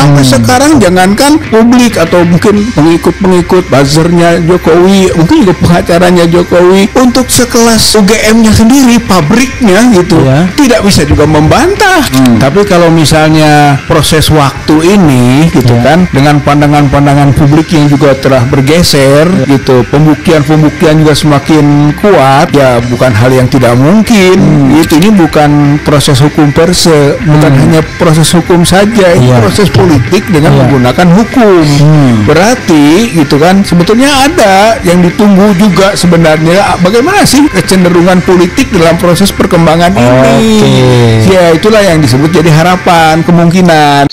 Sampai sekarang jangankan publik atau mungkin pengikut-pengikut buzzernya Jokowi, mungkin juga pengacaranya Jokowi, untuk sekelas UGM-nya sendiri, pabriknya gitu, tidak bisa juga membantah. Tapi kalau misalnya proses waktu ini gitu kan, dengan pandangan-pandangan publik yang juga telah bergeser gitu, pembuktian juga semakin kuat, ya bukan hal yang tidak mungkin. Ini bukan proses hukum per se, bukan hanya proses hukum saja, ini proses politik dengan menggunakan hukum. Berarti gitu kan, sebetulnya ada yang ditunggu juga sebenarnya, bagaimana sih kecenderungan politik dalam proses perkembangan ini. Ya itulah yang disebut jadi harapan, kemungkinan.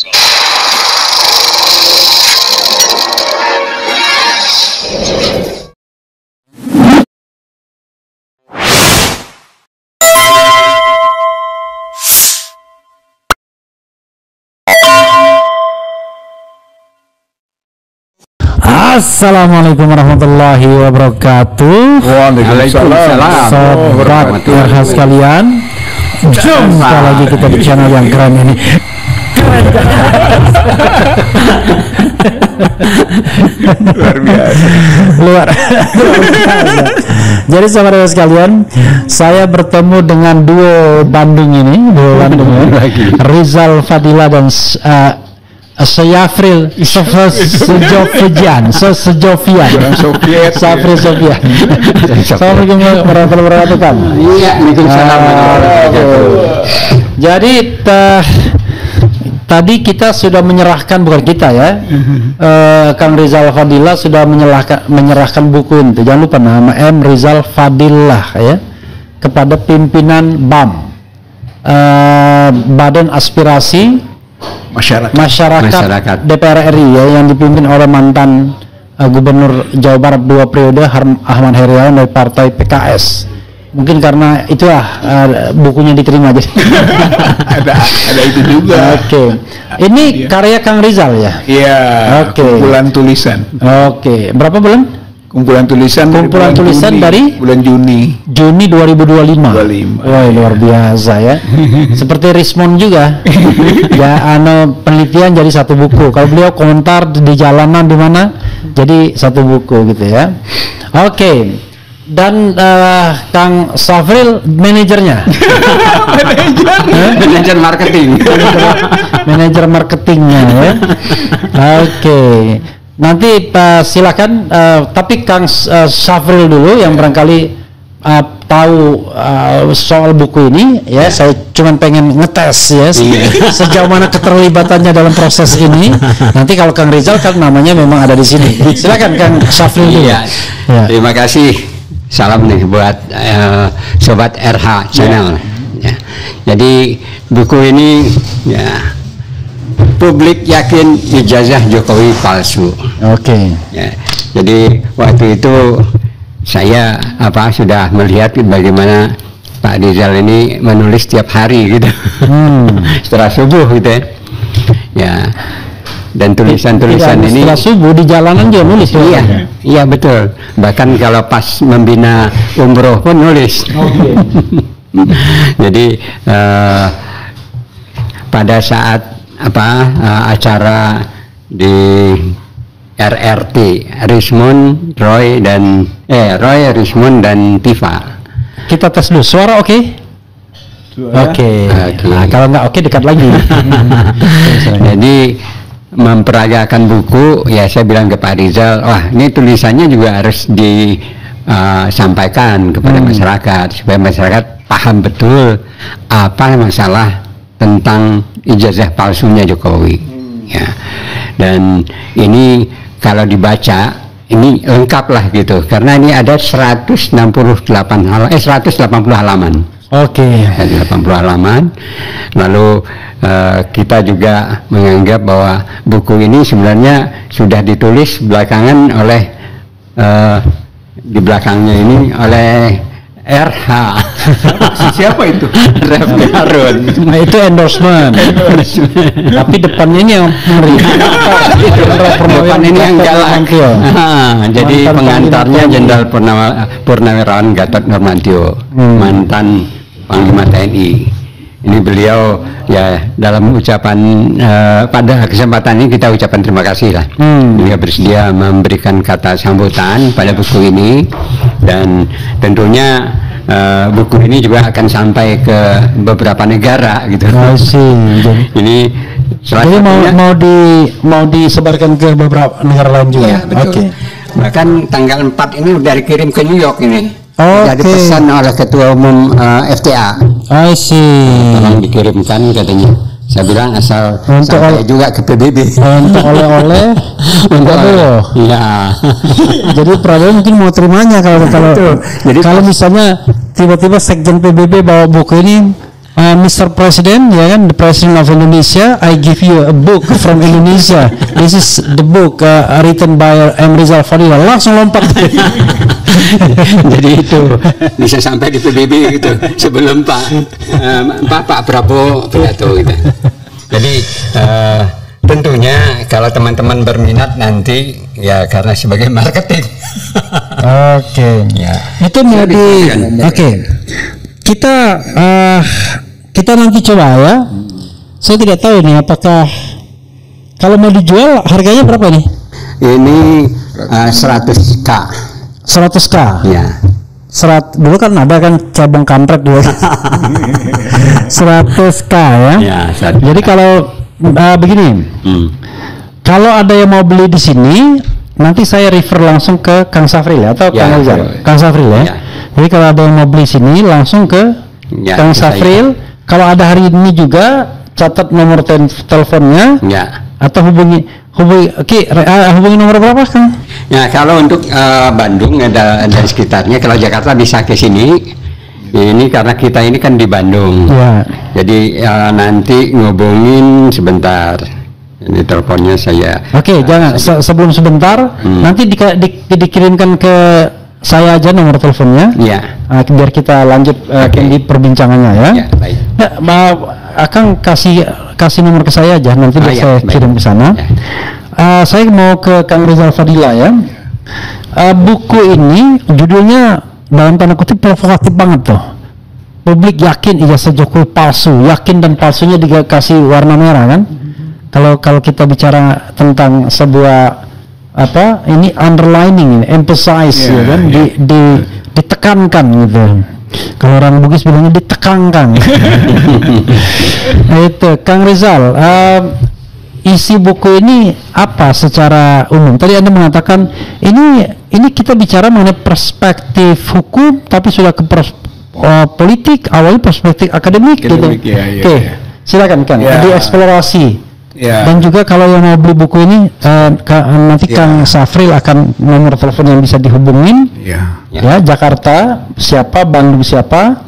Assalamualaikum warahmatullahi wabarakatuh. Waalaikumsalam. Sobat RH sekalian, jumpa lagi kita di channel yang keren ini. Luar biasa. Luar biasa. Jadi sobat RH sekalian, saya bertemu dengan duo Bandung ini, Rizal Fadila dan Syafril Sofian. Assalamualaikum warahmatullahi wabarakatuh. Jadi tadi kita sudah menyerahkan, bukan kita ya, Kang Rizal Fadila sudah menyerahkan buku itu. Jangan lupa nama M. Rizal Fadillah ya, kepada pimpinan BAM, Badan Aspirasi Masyarakat DPR RI ya, yang dipimpin oleh mantan Gubernur Jawa Barat 2 periode Ahmad Heriawan dari Partai PKS. Mungkin karena itulah bukunya diterima jadi. ada itu juga. Ini karya Kang Rizal ya? Iya. Kumpulan tulisan. Berapa bulan? Kumpulan tulisan dari bulan Juni 2025. Wah, luar biasa ya. Seperti Rismond juga. Ya, penelitian jadi satu buku. Kalau beliau komentar di jalanan di mana, jadi satu buku gitu ya. Dan Kang Syafril manajernya. Manajer marketing. Manajer marketingnya ya. Nanti silakan, tapi Kang Syafril dulu yang barangkali tahu soal buku ini ya. Saya cuma pengen ngetes ya sejauh mana keterlibatannya dalam proses ini. Nanti kalau Kang Rizal kan namanya memang ada di sini. Silakan Kang Syafril dulu. Terima kasih. Salam nih buat sobat RH channel. Jadi buku ini publik yakin ijazah Jokowi palsu. Jadi waktu itu saya sudah melihat bagaimana Pak Rizal ini menulis tiap hari gitu. Setelah subuh gitu ya. Dan tulisan-tulisan ini setelah subuh di jalanan juga nulis. Iya betul. Bahkan kalau pas membina umroh pun nulis. Jadi pada saat acara di RRT Rismond, Roy, Rismond dan Tifa. Kita tes dulu. Suara oke? Nah, kalau nggak oke dekat lagi. Jadi memperagakan buku, ya saya bilang ke Pak Rizal, ini tulisannya juga harus disampaikan kepada masyarakat supaya masyarakat paham betul apa masalah tentang ijazah palsunya Jokowi. Dan ini kalau dibaca ini lengkap lah gitu, karena ini ada 180 halaman. 180 halaman. Lalu kita juga menganggap bahwa buku ini sebenarnya sudah ditulis belakangan oleh di belakangnya ini oleh RH. Siapa itu? Refli Harun. Nah, itu endorsement. Tapi depannya ini yang ngeri. Depan ini yang galak. Jadi pengantarnya Jenderal Purnawirawan Gatot Nurmantio, mantan Panglima TNI. ini beliau ya dalam ucapan pada kesempatan ini kita ucapan terima kasih lah. Beliau bersedia memberikan kata sambutan pada buku ini, dan tentunya buku ini juga akan sampai ke beberapa negara gitu. Ini jadi mau disebarkan ke beberapa negara lain juga. Ya, betul. Bahkan tanggal 4 ini udah dikirim ke New York ini. Jadi pesan oleh Ketua Umum FTA. Tolong dikirimkan katanya. Saya bilang asal sampai juga ke PBB. Untuk oleh-oleh. Iya. Jadi Prabowo mungkin mau terimanya kalau misalnya tiba-tiba Sekjen PBB bawa buku ini, Mr. President, ya kan, the President of Indonesia, I give you a book from Indonesia. This is the book written by M. Rizal Fadila. Langsung lompat. Jadi itu bisa sampai di PBB gitu sebelum Pak Prabowo pidato gitu. Jadi tentunya kalau teman-teman berminat nanti ya karena sebagai marketing. Ya. Itu mau kita nanti coba ya. Saya tidak tahu nih apakah kalau mau dijual harganya berapa nih? Ini 100K. 100K. Ya. Dulu kan ada kan cabang kampret dulu. 100K ya. Ya, jadi kalau begini. Kalau ada yang mau beli di sini, nanti saya refer langsung ke Kang Safril ya, atau Kang Rizal. Kang Safril ya. Jadi kalau ada yang mau beli sini langsung ke Kang Safril. Kalau ada hari ini juga catat nomor teleponnya. Ya. Atau hubungi nomor berapa Kang? Ya, kalau untuk Bandung ada sekitarnya, kalau Jakarta bisa ke sini. Ini karena kita ini kan di Bandung. Ya. Jadi nanti ngobongin sebentar. Ini teleponnya saya. Jangan sebelum sebentar. Nanti dikirimkan ke saya aja nomor teleponnya. Ya. Biar kita lanjut di perbincangannya ya. Ya, baik. Akan kasih nomor ke saya aja, nanti saya kirim ke sana. Saya mau ke Kang Rizal Fadila ya. Buku ini judulnya dalam tanda kutip provokatif banget tuh. Publik yakin ijazah Jokowi palsu, yakin dan palsunya dikasih warna merah kan. Kalau kita bicara tentang sebuah ini underlining, emphasize ya kan, ditekankan gitu. Kalau orang Bugis bilangnya ditekankan. Nah itu Kang Rizal, isi buku ini apa secara umum? Tadi Anda mengatakan ini kita bicara mengenai perspektif hukum, tapi sudah ke politik, awalnya perspektif akademik gitu. Silakan Kang, dieksplorasi. Dan juga kalau yang mau beli buku ini nanti Kang Safril akan nomor telepon yang bisa dihubungin. Ya, Jakarta siapa, Bandung siapa,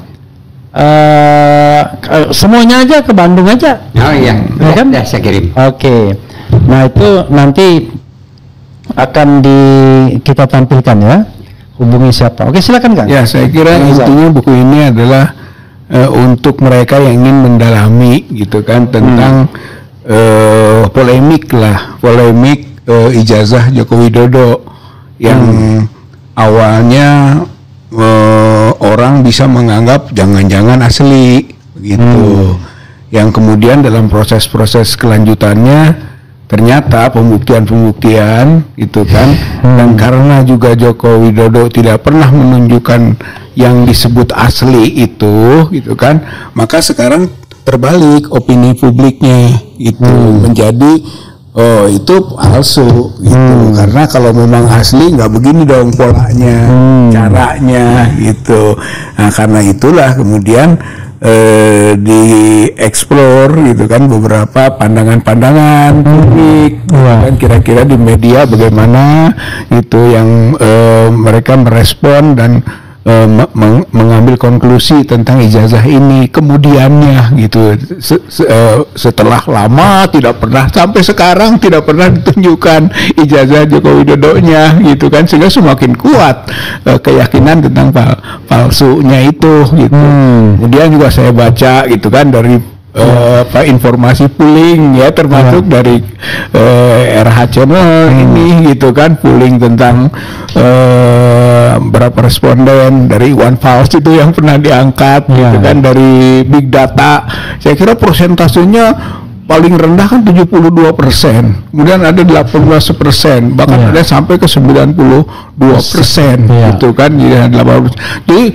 semuanya aja ke Bandung aja. Oh iya, ya kan? Saya kirim. Nah itu nanti akan kita tampilkan ya. Hubungi siapa? Silakan Kang. Ya, saya kira intinya buku ini adalah untuk mereka yang ingin mendalami gitu kan tentang polemik ijazah Joko Widodo yang awalnya orang bisa menganggap jangan-jangan asli begitu, yang kemudian dalam proses-proses kelanjutannya ternyata pembuktian itu kan, dan karena juga Joko Widodo tidak pernah menunjukkan yang disebut asli itu gitu kan, maka sekarang terbalik opini publiknya itu menjadi itu palsu gitu, karena kalau memang asli nggak begini dong polanya, caranya gitu. Nah karena itulah kemudian dieksplor gitu kan beberapa pandangan-pandangan publik kan, kira-kira di media bagaimana itu yang mereka merespon dan mengambil konklusi tentang ijazah ini, kemudiannya gitu. Setelah lama tidak pernah, sampai sekarang tidak pernah ditunjukkan ijazah Joko Widodonya gitu kan, sehingga semakin kuat keyakinan tentang palsunya itu gitu. Kemudian juga saya baca gitu kan dari informasi pooling ya, termasuk dari RH Channel ini gitu kan, pooling tentang berapa responden dari OnePulse itu yang pernah diangkat gitu kan, dari Big Data. Saya kira persentasenya paling rendah kan 72%, kemudian ada 18%, bahkan ada sampai ke 92% gitu kan. Jadi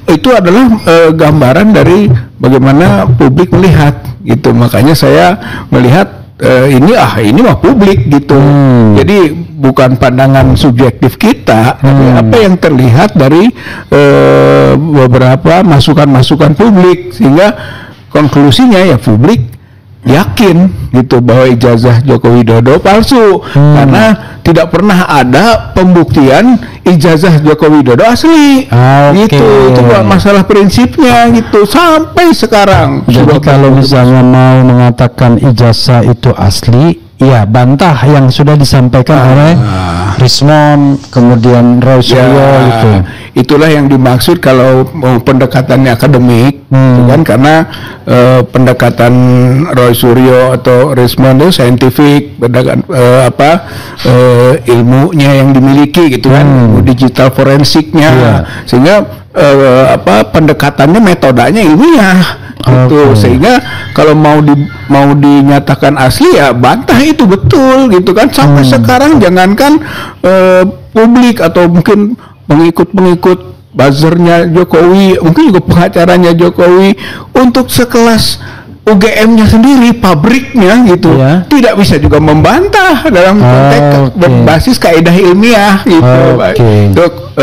itu adalah gambaran dari bagaimana publik melihat gitu. Makanya saya melihat ini mah publik gitu. Jadi bukan pandangan subjektif kita, tapi apa yang terlihat dari beberapa masukan-masukan publik, sehingga konklusinya ya publik yakin gitu bahwa ijazah Joko Widodo palsu, karena tidak pernah ada pembuktian ijazah Joko Widodo asli. Gitu, itu masalah prinsipnya gitu sampai sekarang. Jadi kalau misalnya mau mengatakan ijazah itu asli, ya bantah yang sudah disampaikan oleh Rismon, kemudian Roy Suryo gitu. Itulah yang dimaksud kalau pendekatannya akademik, kan, karena pendekatan Roy Suryo atau Rismon itu saintifik, ilmunya yang dimiliki gitu kan, digital forensiknya, sehingga pendekatannya, metodenya ilmiah gitu. Sehingga kalau mau dinyatakan asli ya bantah itu betul gitu kan. Sampai sekarang jangankan publik atau mungkin pengikut buzzernya Jokowi, mungkin juga pengacaranya Jokowi, untuk sekelas UGM-nya sendiri, pabriknya gitu, tidak bisa juga membantah dalam konteks berbasis kaidah ilmiah gitu. Untuk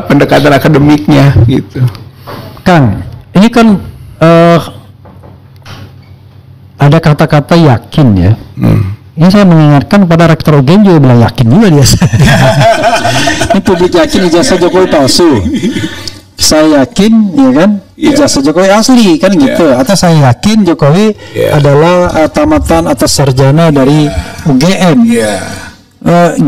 pendekatan akademiknya gitu. Kang, ini kan ada kata-kata yakin ya. Ini saya mengingatkan pada rektor UGM juga bilang yakin juga dia. Ini publik yakin ijazah Jokowi palsu. Saya yakin, ya kan, ijazah Jokowi asli kan gitu. Atau saya yakin Jokowi adalah tamatan atau sarjana dari UGM.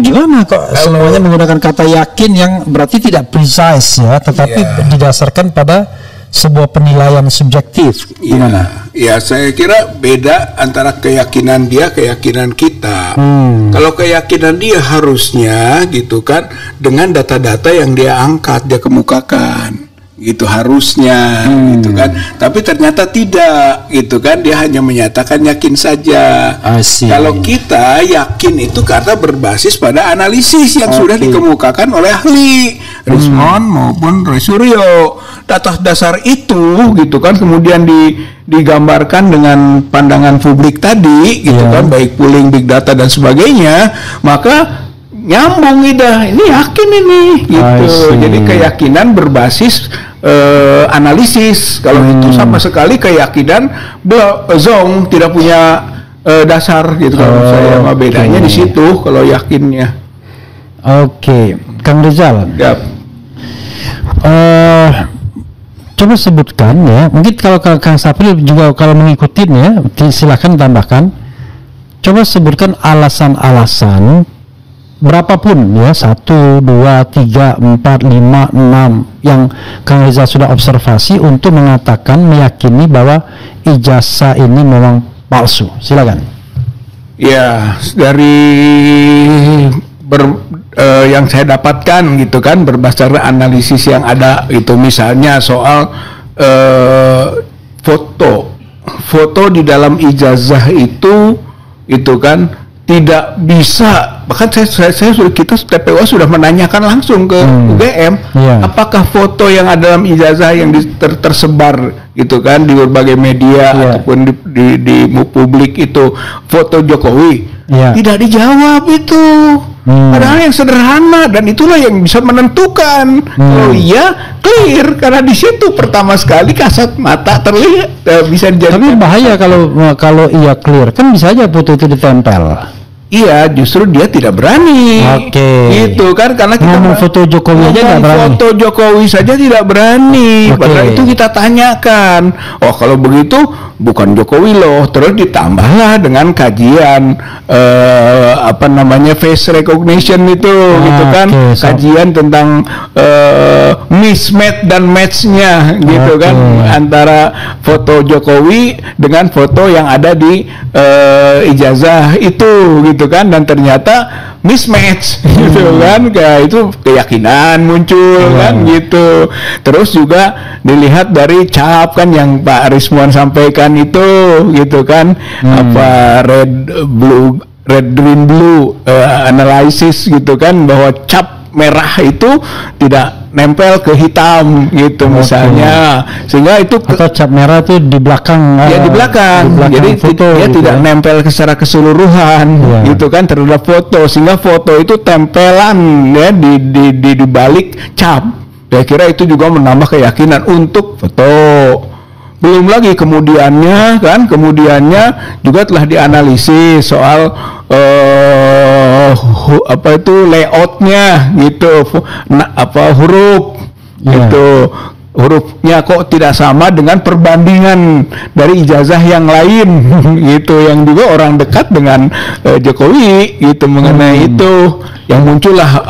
Gimana kok semuanya menggunakan kata yakin yang berarti tidak precise ya, tetapi didasarkan pada sebuah penilaian subjektif. Gimana? Ya, saya kira beda antara keyakinan dia, keyakinan kita. Kalau keyakinan dia harusnya gitu kan, dengan data-data yang dia angkat, dia kemukakan gitu harusnya gitu kan, tapi ternyata tidak gitu kan, dia hanya menyatakan yakin saja. Kalau kita yakin itu karena berbasis pada analisis yang sudah dikemukakan oleh ahli Rismon maupun Roy Suryo. Data dasar itu gitu kan kemudian digambarkan dengan pandangan publik tadi gitu kan, baik pooling, big data dan sebagainya, maka nyambung ini yakin ini gitu. Jadi keyakinan berbasis analisis. Kalau itu sama sekali keyakinan zong, tidak punya dasar gitu. Kalau saya mah bedanya di situ kalau yakinnya. Kang Rizal. Coba sebutkan ya, mungkin kalau Kang Safril juga kalau mengikutin ya, silakan tambahkan. Coba sebutkan alasan-alasan berapapun ya, 1, 2, 3, 4, 5, 6 yang Kang Rizal sudah observasi untuk mengatakan, meyakini bahwa ijazah ini memang palsu. Silakan. Ya, dari yang saya dapatkan gitu kan, berdasarkan analisis yang ada itu, misalnya soal foto di dalam ijazah itu kan tidak bisa, bahkan kita TPO sudah menanyakan langsung ke UGM, apakah foto yang ada dalam ijazah yang tersebar gitu kan di berbagai media ataupun di publik itu foto Jokowi, tidak dijawab itu. Padahal yang sederhana, dan itulah yang bisa menentukan kalau iya clear, karena di situ pertama sekali kasat mata terlihat bisa dijadikan. Tapi bahaya kalau iya clear, kan bisa aja foto itu ditempel. Iya, justru dia tidak berani. Itu kan karena kita ngomong foto Jokowi aja nggak berani. Foto Jokowi saja tidak berani. Padahal itu kita tanyakan. Oh, kalau begitu bukan Jokowi loh. Terus ditambahlah dengan kajian face recognition itu, gitu kan? Kajian tentang mismatch dan matchnya, gitu kan? Antara foto Jokowi dengan foto yang ada di ijazah itu, gitu kan, dan ternyata mismatch gitu kan, kayak itu keyakinan muncul kan gitu. Terus juga dilihat dari cap kan yang Pak Rismuan sampaikan itu, gitu kan, red green blue analysis, gitu kan, bahwa cap merah itu tidak nempel ke hitam gitu misalnya, sehingga itu atau cap merah itu di belakang, di belakang jadi foto, dia gitu tidak nempel secara keseluruhan gitu kan terhadap foto, sehingga foto itu tempelan ya di balik cap. Saya kira itu juga menambah keyakinan untuk foto. Belum lagi kemudiannya juga telah dianalisis soal layoutnya gitu, huruf gitu, hurufnya kok tidak sama dengan perbandingan dari ijazah yang lain gitu, yang juga orang dekat dengan Jokowi gitu mengenai itu, yang muncullah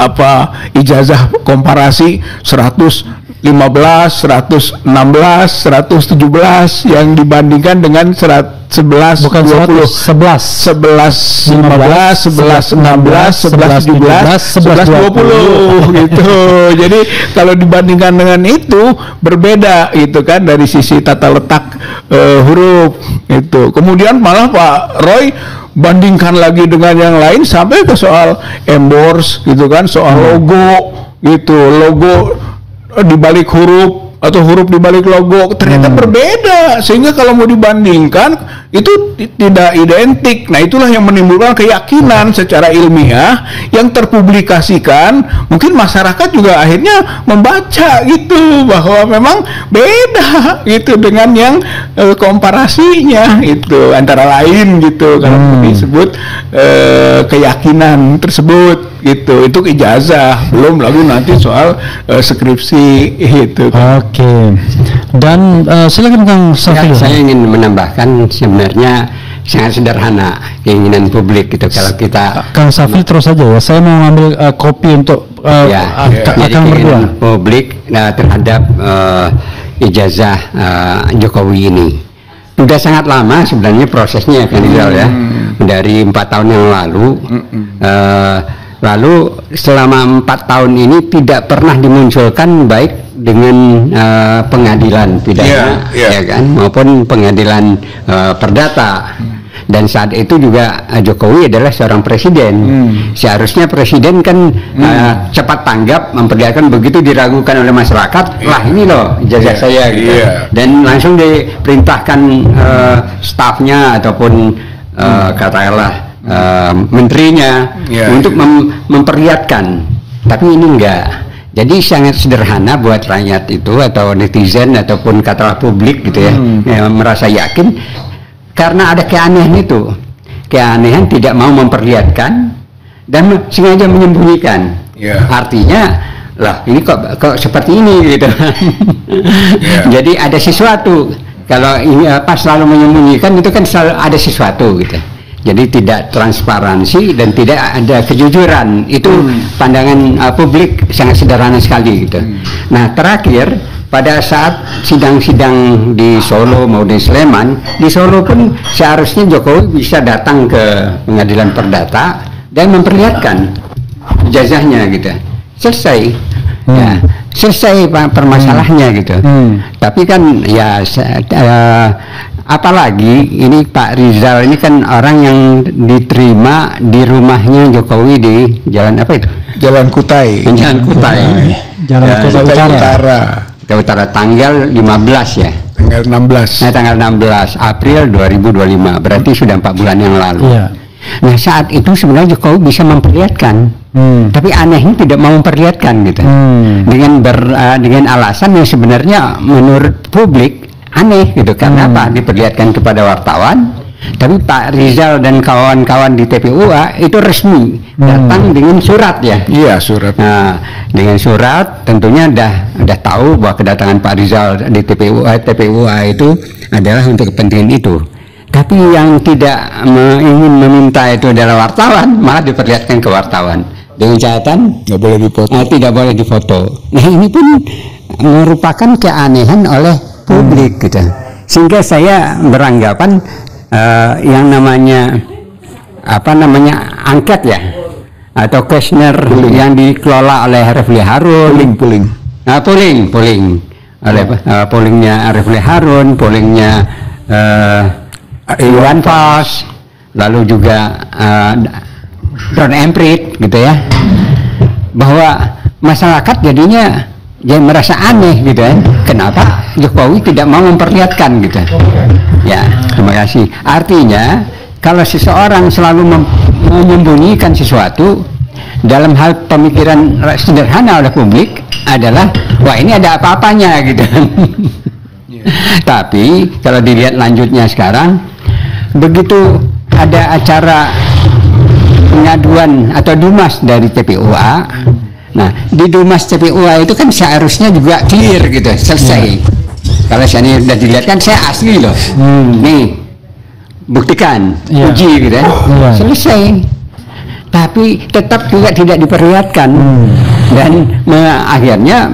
ijazah komparasi 115, 116, 117 yang dibandingkan dengan 11, 20, 11, 15, 11, 16, 11, 17, 11, 20 gitu. Jadi kalau dibandingkan dengan itu berbeda gitu kan dari sisi tata letak huruf itu. Kemudian malah Pak Roy bandingkan lagi dengan yang lain sampai ke soal emboss gitu kan, soal logo gitu, logo di balik huruf atau huruf di balik logo ternyata berbeda, sehingga kalau mau dibandingkan itu tidak identik. Nah, itulah yang menimbulkan keyakinan secara ilmiah yang terpublikasikan. Mungkin masyarakat juga akhirnya membaca gitu bahwa memang beda gitu dengan yang komparasinya itu antara lain gitu, kalau disebut keyakinan tersebut gitu. Itu ijazah, belum lagi nanti soal skripsi itu. Dan silakan Kang Safil. Saya ingin menambahkan sebenarnya sangat sederhana keinginan publik gitu. Kalau kita Kang Safil terus saja ya. Saya mau ngambil kopi untuk jadi keinginan publik terhadap ijazah Jokowi ini. Sudah sangat lama sebenarnya prosesnya kan ya. Dari 4 tahun yang lalu. Lalu selama 4 tahun ini tidak pernah dimunculkan baik dengan pengadilan pidana ya kan, maupun pengadilan perdata. Dan saat itu juga Jokowi adalah seorang presiden. Seharusnya presiden kan cepat tanggap, memperlihatkan, begitu diragukan oleh masyarakat, lah ini loh ijazah saya gitu. Dan langsung diperintahkan stafnya ataupun katakanlah menterinya untuk memperlihatkan. Tapi ini enggak. Jadi sangat sederhana buat rakyat itu atau netizen ataupun katakanlah publik gitu ya, yang merasa yakin karena ada keanehan itu. Keanehan tidak mau memperlihatkan dan sengaja menyembunyikan. Artinya lah ini kok seperti ini gitu. Jadi ada sesuatu. Kalau ini selalu menyembunyikan itu kan selalu ada sesuatu gitu. Jadi tidak transparansi dan tidak ada kejujuran. Itu pandangan publik sangat sederhana sekali gitu. Nah, terakhir pada saat sidang-sidang di Solo mau di Sleman, di Solo pun seharusnya Jokowi bisa datang ke pengadilan perdata dan memperlihatkan ijazahnya gitu. Selesai. Ya, selesai permasalahannya gitu. Tapi kan ya apalagi ini Pak Rizal ini kan orang yang diterima di rumahnya Jokowi di jalan apa itu? Jalan Kutai. Jalan Kutai. Jalan Kutai Utara. Utara tanggal 15 ya. Tanggal 16. Nah, tanggal 16 April 2025. Berarti sudah 4 bulan yang lalu. Nah, saat itu sebenarnya Jokowi bisa memperlihatkan. Tapi anehnya tidak mau memperlihatkan gitu. Dengan alasan yang sebenarnya menurut publik aneh gitu. Karena apa? Diperlihatkan kepada wartawan, Tapi Pak Rizal dan kawan-kawan di TPUA itu resmi datang dengan surat ya. Iya, surat. Nah, dengan surat tentunya udah tahu bahwa kedatangan Pak Rizal di TPUA itu adalah untuk kepentingan itu. Tapi yang tidak ingin meminta itu adalah wartawan, malah diperlihatkan ke wartawan dengan catatan nggak boleh difoto. Tidak boleh difoto. Nah, ini pun merupakan keanehan oleh publik gitu. Sehingga saya beranggapan yang namanya angket ya atau kuesioner yang dikelola oleh Refli Harun, polling oleh pollingnya Refli Harun, pollingnya Iwan Fals, lalu juga Don Emprit gitu ya, bahwa masyarakat jadinya merasa aneh gitu ya, kenapa Jokowi tidak mau memperlihatkan gitu ya. Terima kasih. Artinya kalau seseorang selalu menyembunyikan sesuatu dalam hal pemikiran sederhana oleh publik adalah wah ini ada apa-apanya gitu. Tapi kalau dilihat lanjutnya sekarang, begitu ada acara pengaduan atau dumas dari TPUA, nah di dumas TPUA itu kan seharusnya juga clear gitu, selesai. Kalau saya sudah dilihat kan saya asli loh, nih buktikan, uji gitu ya, selesai. Tapi tetap juga tidak diperlihatkan dan akhirnya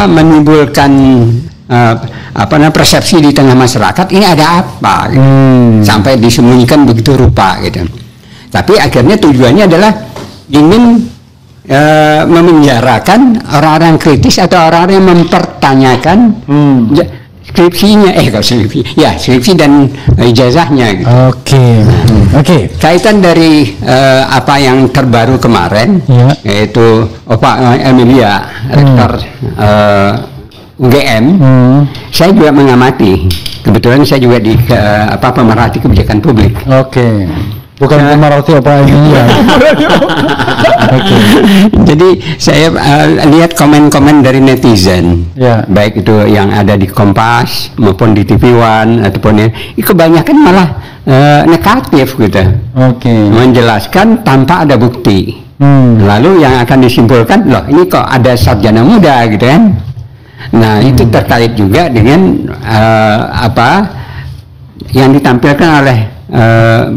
menimbulkan persepsi di tengah masyarakat ini ada apa gitu. Sampai disembunyikan begitu rupa gitu. Tapi akhirnya tujuannya adalah ingin memenjarakan orang-orang kritis atau orang-orang yang mempertanyakan skripsinya, skripsi dan ijazahnya gitu. Oke. Kaitan dari apa yang terbaru kemarin, yaitu Pak Emilia, rektor UGM, saya juga mengamati. Kebetulan saya juga di pemerhati kebijakan publik. Bukan pemerhati apa ini ya. Jadi saya lihat komen-komen dari netizen, baik itu yang ada di Kompas maupun di TV One ataupun kebanyakan malah negatif gitu. Menjelaskan tanpa ada bukti. Lalu yang akan disimpulkan, loh ini kok ada sarjana muda gitu kan? Nah itu terkait juga dengan yang ditampilkan oleh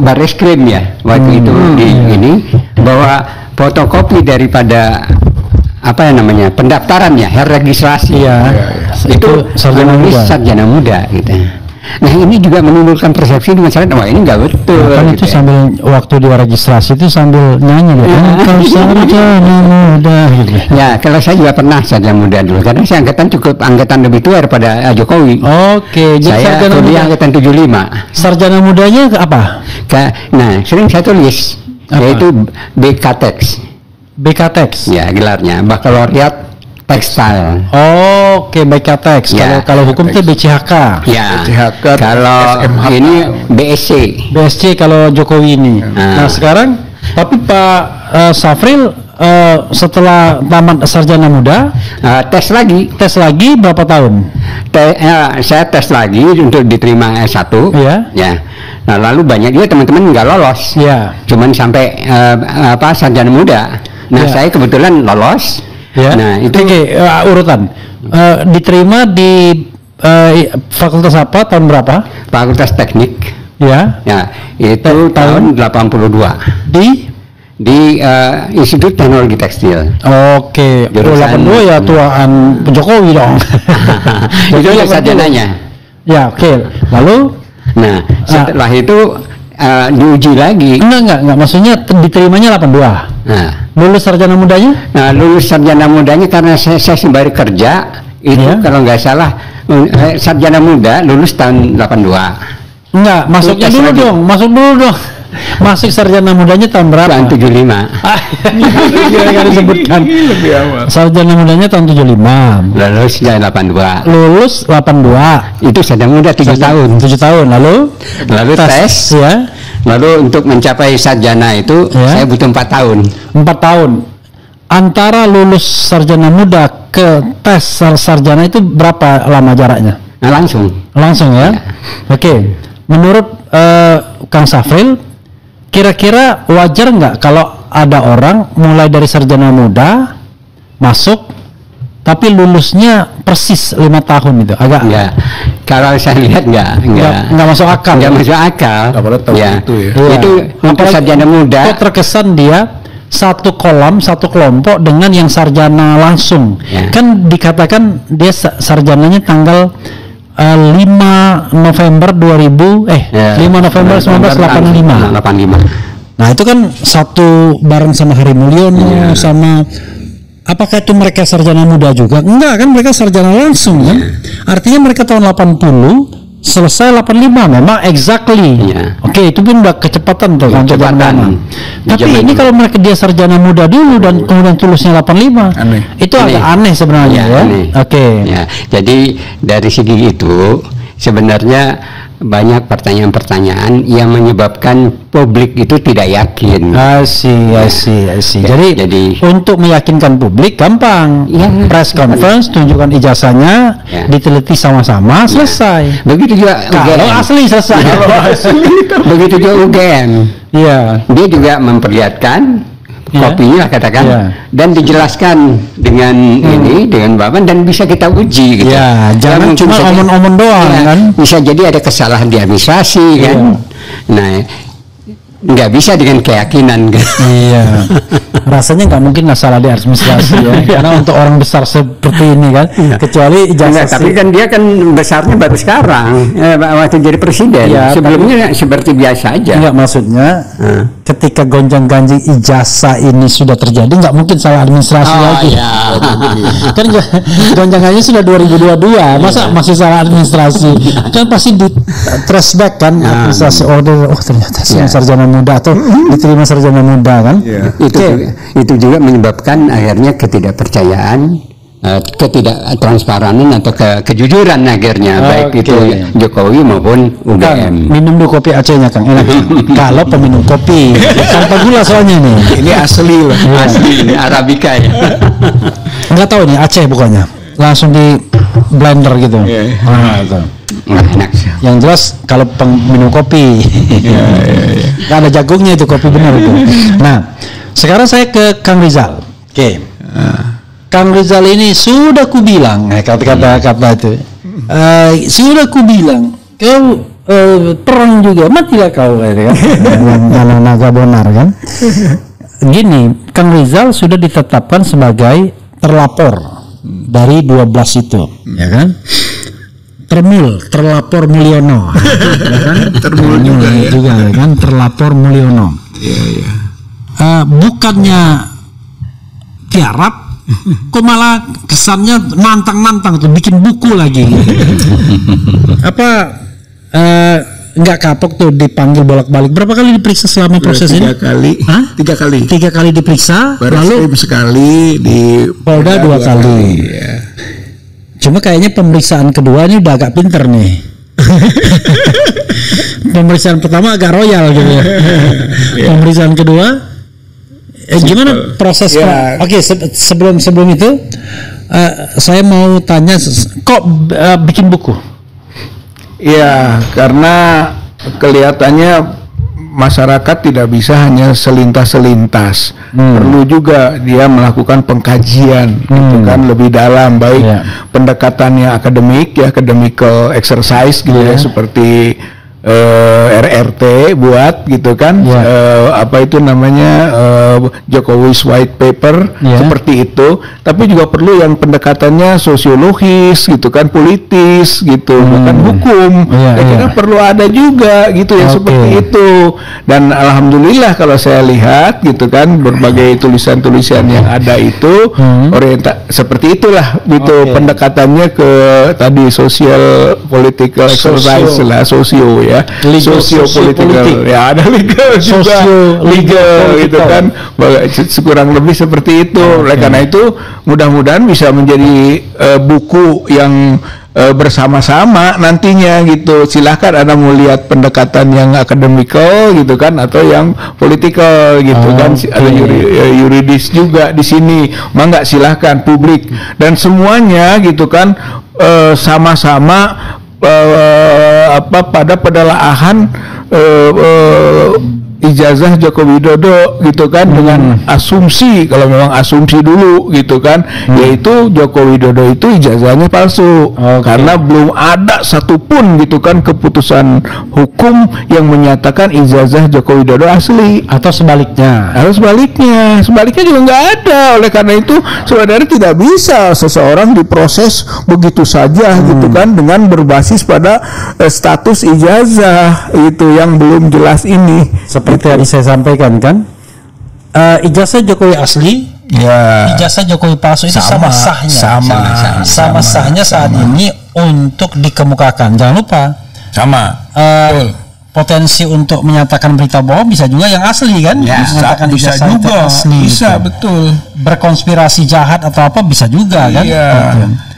Barreskrim ya waktu itu ini, bahwa fotokopi daripada pendaftaran ya, registrasi itu sarjana muda gitu. Nah ini juga menimbulkan persepsi di masyarakat, wah ini nggak betul. Kan gitu itu sambil waktu di registrasi itu sambil nyanyi kalau sarjana muda gitu. Ya kalau saya juga pernah sarjana muda dulu, karena saya angkatan lebih tua daripada Jokowi. Jadi saya kuliah angkatan 75. Sarjana mudanya apa? Nah sering saya tulis yaitu BKTEX. BKTEX ya gelarnya, bakalaureat tekstil. BKTEX. Kalau hukum itu BCHK. BCHK. Kalau ini BSC kalau Jokowi ini. Nah sekarang, tapi Pak Safril setelah tamat sarjana muda tes lagi berapa tahun? Saya tes lagi untuk diterima S1. Nah lalu banyak juga teman-teman nggak lolos. Cuman sampai sarjana muda. Nah saya kebetulan lolos. Nah itu urutan diterima di fakultas apa, tahun berapa? Fakultas Teknik. Itu tahun 82 di Institut Teknologi Tekstil. 82 ya tuaan Jokowi dong. Itu ya sarjananya. Lalu nah setelah itu diuji lagi. Enggak, maksudnya diterimanya 82. Lulus sarjana mudanya? Lulus sarjana mudanya karena saya sembari kerja itu kalau nggak salah sarjana muda lulus tahun 82. Enggak, masuk dulu dong. Masuk sarjana mudanya tahun berapa? Tahun 75. Kira-kira disebutkan. Lebih awal. Sarjana mudanya tahun 75. Lulus tahun 82. Lulus 82. Itu sarjana muda 7 tahun. 7 tahun. Lalu tes Lalu untuk mencapai sarjana itu saya butuh 4 tahun. 4 tahun. Antara lulus sarjana muda ke tes sarjana itu berapa lama jaraknya? Langsung ya. menurut Kang Safril, kira-kira wajar nggak kalau ada orang mulai dari sarjana muda masuk tapi lulusnya persis 5 tahun itu? Agak enggak. Kalau saya lihat enggak masuk akal. Enggak masuk akal. Ya. Itu ya. Iya. Itu untuk sarjana muda. Kok terkesan dia satu kelompok dengan yang sarjana langsung. Ya. Kan dikatakan dia sarjananya tanggal 5 November 5 November 1985. Nah, itu kan satu bareng sama Hari Mulyono sama. Apakah itu mereka sarjana muda juga? Enggak kan, mereka sarjana langsung kan. Artinya mereka tahun 80 selesai 85 memang exactly. Oke, itu pun udah kecepatan tuh kan. Tapi ini kalau mereka dia sarjana muda dulu dan kemudian tulusnya 85. Itu agak aneh sebenarnya ya. Oke. Ya, jadi dari segi itu sebenarnya banyak pertanyaan-pertanyaan yang menyebabkan publik itu tidak yakin. I see. Jadi untuk meyakinkan publik gampang. Press conference, tunjukkan ijazahnya, diteliti sama-sama, selesai. Begitu juga kalau asli selesai. Begitu juga UGM. Iya. Dia juga memperlihatkan kopinya katakan dan dijelaskan dengan dengan Bapak dan bisa kita uji gitu. Ya, jangan cuma omong-omong doang kan. Bisa jadi ada kesalahan di administrasi kan. Nah, nggak bisa dengan keyakinan kan. Iya. Rasanya nggak mungkin salah di administrasi ya. Karena untuk orang besar seperti ini kan, kecuali ijazah. Tapi kan dia kan besarnya baru sekarang waktu jadi presiden. Sebelumnya seperti biasa aja. Enggak, maksudnya ketika gonjang-ganjing ijazah ini sudah terjadi, nggak mungkin salah administrasi lagi. Kan gonjang-ganjing sudah 2022, masa masih salah administrasi? Kan pasti di trace back kan administrasi order. Oh ternyata sarjana muda atau diterima sarjana muda kan. Itu juga menyebabkan akhirnya ketidakpercayaan, ketidaktransparanan atau kejujuran akhirnya, baik itu Jokowi maupun UGM. Kang, minum dulu kopi Acehnya Kang, enak. Kalau peminum kopi tanpa gula soalnya nih. Ini asli lah. Asli Arabica ya. Enggak tahu nih Aceh bukannya. Langsung di blender gitu. Nah, itu. Enak. Yang jelas kalau minum kopi. Nggak ada jagungnya itu kopi benar itu. Nah, sekarang saya ke Kang Rizal. Oke. Kang Rizal ini sudah kubilang, kata-kata itu. Sudah kubilang, kau perang juga, matilah kau, kan? Yang naga bonar kan. Gini, Kang Rizal sudah ditetapkan sebagai terlapor dari 12 itu, ya kan? Terlapor Mulyono, ya kan? Termul juga kan, terlapor Mulyono. Bukannya tiarap, kok malah kesannya nantang-nantang tuh, bikin buku lagi. Apa nggak kapok tuh dipanggil bolak-balik? Berapa kali diperiksa selama proses ini? 3 kali. 3 kali diperiksa, lalu sekali, di Polda 2 kali. Cuma kayaknya pemeriksaan kedua ini udah agak pinter nih. Pemeriksaan pertama agak royal gitu ya. Pemeriksaan kedua gimana proses? Oke, sebelum itu saya mau tanya, kok bikin buku? Ya, karena kelihatannya masyarakat tidak bisa hanya selintas-selintas. Perlu juga dia melakukan pengkajian gitu kan, lebih dalam, baik pendekatannya akademik ya, academical exercise gitu ya, seperti RRT buat gitu kan, apa itu namanya, Jokowi's White Paper, seperti itu. Tapi juga perlu yang pendekatannya sosiologis gitu kan, politis gitu, bahkan hukum. Saya kira perlu ada juga gitu ya, seperti itu. Dan alhamdulillah kalau saya lihat gitu kan, berbagai tulisan-tulisan yang ada itu seperti itulah gitu, pendekatannya ke tadi social political exercise lah, sosio ya, socio-political ya, ada legal juga, legal gitu kan, kurang lebih seperti itu. Oleh karena itu mudah-mudahan bisa menjadi buku yang bersama-sama nantinya gitu. Silahkan Anda mau lihat pendekatan yang akademikal gitu kan, atau yang politikal gitu kan, ada yuridis juga di sini. Mangga silahkan publik dan semuanya gitu kan, sama-sama pada penelaahan ijazah Joko Widodo gitu kan, dengan asumsi, kalau memang asumsi dulu gitu kan, yaitu Joko Widodo itu ijazahnya palsu, karena belum ada satupun gitu kan keputusan hukum yang menyatakan ijazah Joko Widodo asli, atau sebaliknya. Sebaliknya juga nggak ada. Oleh karena itu sebenarnya tidak bisa seseorang diproses begitu saja gitu kan, dengan berbasis pada status ijazah itu yang belum jelas ini. Seperti tadi saya sampaikan kan, ijazah Jokowi asli, ijazah Jokowi palsu itu sama sahnya saat ini untuk dikemukakan. Jangan lupa, potensi untuk menyatakan berita bohong bisa juga yang asli kan, menyatakan bisa ijazah juga, itu asli, bisa gitu. Betul. Berkonspirasi jahat atau apa bisa juga kan.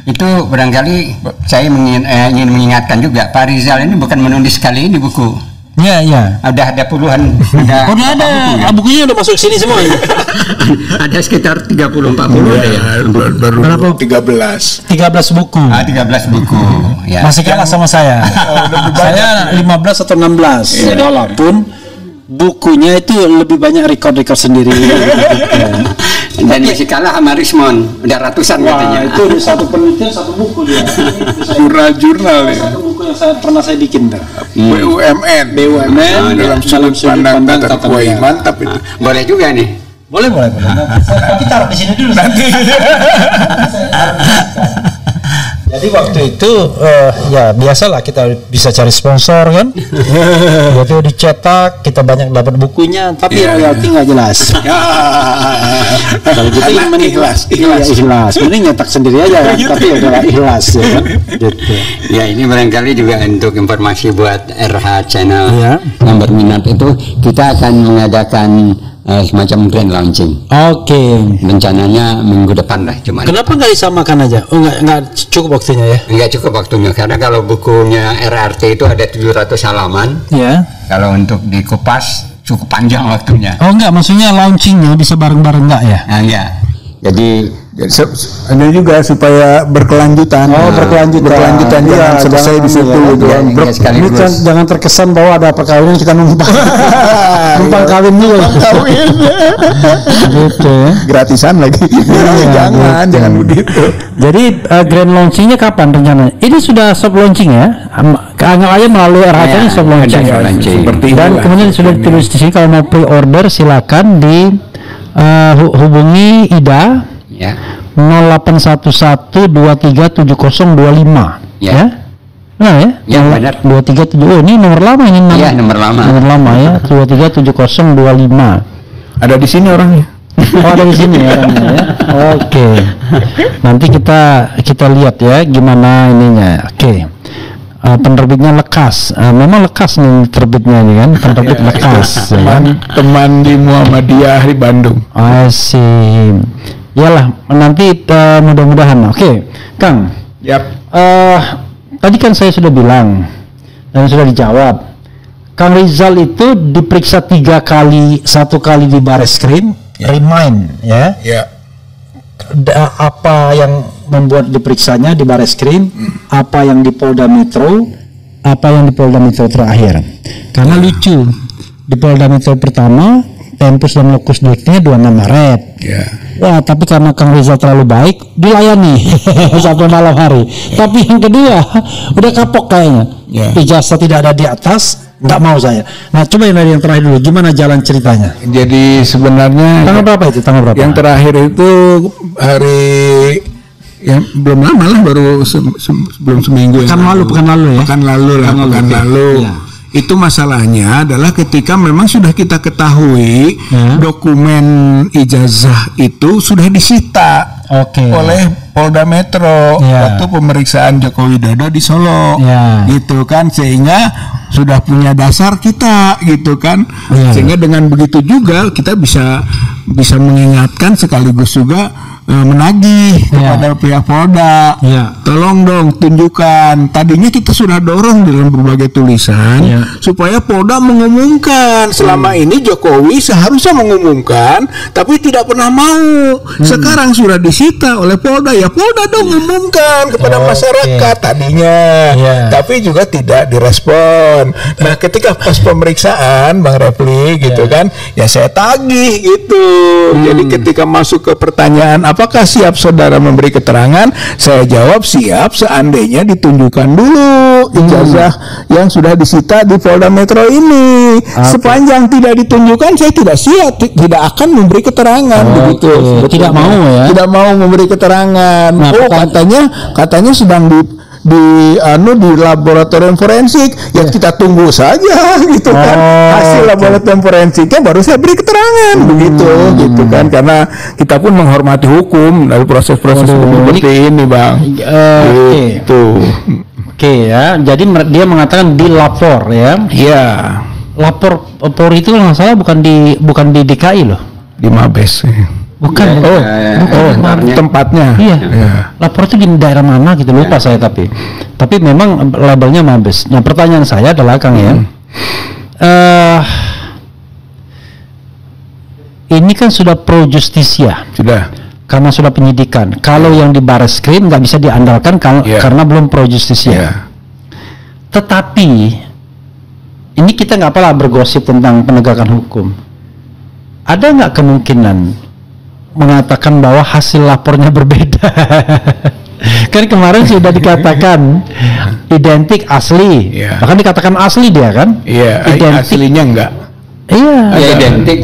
Itu barangkali saya ingin mengingatkan juga, Pak Rizal ini bukan menulis kali ini buku. Iya. Ada puluhan. Udah ada. Bukunya udah masuk sini semua. Ada sekitar 30-40 ya. Baru 13 buku. 13 buku. Ya. Masih kalah sama saya. Saya 15 atau 16. Walaupun bukunya itu lebih banyak record sendiri. Dan masih kalah sama Rismon, udah ratusan katanya. Itu satu penelitian satu buku dia. Jurnal ya. Satu buku yang pernah saya bikin dah. BUMN dalam sudut pandang tata kuai, mantap itu. Boleh juga nih. Boleh. Tapi taruh di sini dulu. Nanti. Jadi waktu itu ya biasalah kita bisa cari sponsor kan. Waktu itu dicetak, kita banyak dapat bukunya, tapi royalti nggak jelas. Kalau gitu ikhlas. Mending nyetak sendiri aja kan, tapi udah ikhlas ya kan. Gitu. Ya ini barangkali juga untuk informasi buat RH Channel yang berminat itu, kita akan mengadakan semacam grand launching. Rencananya minggu depan lah, cuma. Kenapa nggak disamakan aja? Nggak cukup waktunya ya? Nggak cukup waktunya, karena kalau bukunya RRT itu ada 700 halaman. Kalau untuk dikupas cukup panjang waktunya. Enggak, maksudnya launchingnya bisa bareng-bareng nggak ya? Enggak. Jadi ada juga supaya berkelanjutan. Berkelanjutan jangan selesai di situ. Jangan terkesan bahwa ada perkawinan kita numpang kawin dulu. Gitu. Gratisan lagi. Jangan begitu. Jadi grand launchingnya kapan rencananya? Ini sudah soft launching ya? Anggap aja melalui RH ini soft launching. Dan kemudian sudah ditulis di sini, kalau mau pre-order silakan di hubungi Ida 0811237025 ya. Nah ya. Yang benar. 237. Ini nomor lama ini. Nomor lama ya. 237025. Ada di sini orangnya. Ada di sini orangnya ya. Oke. Nanti kita lihat ya gimana ininya. Oke. Penerbitnya Lekas, memang Lekas nih terbitnya ini kan, penerbit Lekas teman di Muhammadiyah di Bandung. Asyik. Yalah, nanti mudah-mudahan. Oke, Kang. Tadi kan saya sudah bilang dan sudah dijawab. Kang Rizal itu diperiksa 3 kali, 1 kali di Bareskrim, remind ya. Apa yang membuat diperiksanya di Bareskrim, apa yang di Polda Metro, apa yang di Polda Metro terakhir. Karena lucu, di Polda Metro pertama tempus dan lokus deliktinya 26 Maret. Wah, tapi karena Kang Rizal terlalu baik, dilayani sampai malam hari. Tapi yang kedua udah kapok kayaknya. Ijazah tidak ada di atas, nggak mau saya. Nah, coba yang terakhir dulu, gimana jalan ceritanya? Jadi sebenarnya tanggal berapa itu? Yang terakhir itu hari yang belum lama lah, baru belum seminggu. Pekan lalu. Itu masalahnya adalah ketika memang sudah kita ketahui dokumen ijazah itu sudah disita oleh Polda Metro waktu pemeriksaan Joko Widodo di Solo, gitu kan, sehingga sudah punya dasar kita, gitu kan, sehingga dengan begitu juga kita bisa mengingatkan sekaligus juga menagih kepada pihak Polda, tolong dong tunjukkan. Tadinya kita sudah dorong dalam berbagai tulisan supaya Polda mengumumkan. Selama ini Jokowi seharusnya mengumumkan, tapi tidak pernah mau. Sekarang sudah disita oleh Polda, ya Polda dong umumkan kepada masyarakat tadinya, tapi juga tidak direspon. Nah, ketika pas pemeriksaan Bang Refli gitu kan, ya saya tagih gitu. Jadi ketika masuk ke pertanyaan apakah siap saudara memberi keterangan, saya jawab siap seandainya ditunjukkan dulu ijazah yang sudah disita di Polda Metro ini. Sepanjang tidak ditunjukkan, saya tidak siap, tidak akan memberi keterangan begitu. Tidak mau ya? Tidak mau memberi keterangan. Katanya sedang di laboratorium forensik, ya kita tunggu saja gitu kan, hasil laboratorium forensiknya baru saya beri keterangan begitu gitu kan, karena kita pun menghormati hukum dari proses-proses hukum seperti ini Bang. Gitu. Ya, jadi dia mengatakan dilapor ya. Iya. Lapor Polri itu nggak salah bukan di DKI loh, di Mabes. Bukan. Tempatnya. Iya. Lapor itu di daerah mana gitu lupa saya, tapi memang labelnya Mabes. Nah, pertanyaan saya adalah Kang ya. Ini kan sudah pro justisia. Sudah. Karena sudah penyidikan. Kalau yang di Barreskrim nggak bisa diandalkan karena belum pro justisia. Tetapi ini kita nggak apalah bergosip tentang penegakan hukum. Ada nggak kemungkinan mengatakan bahwa hasil lapornya berbeda? Kan kemarin sudah dikatakan identik asli, bahkan dikatakan asli dia kan? Identik aslinya enggak? Identik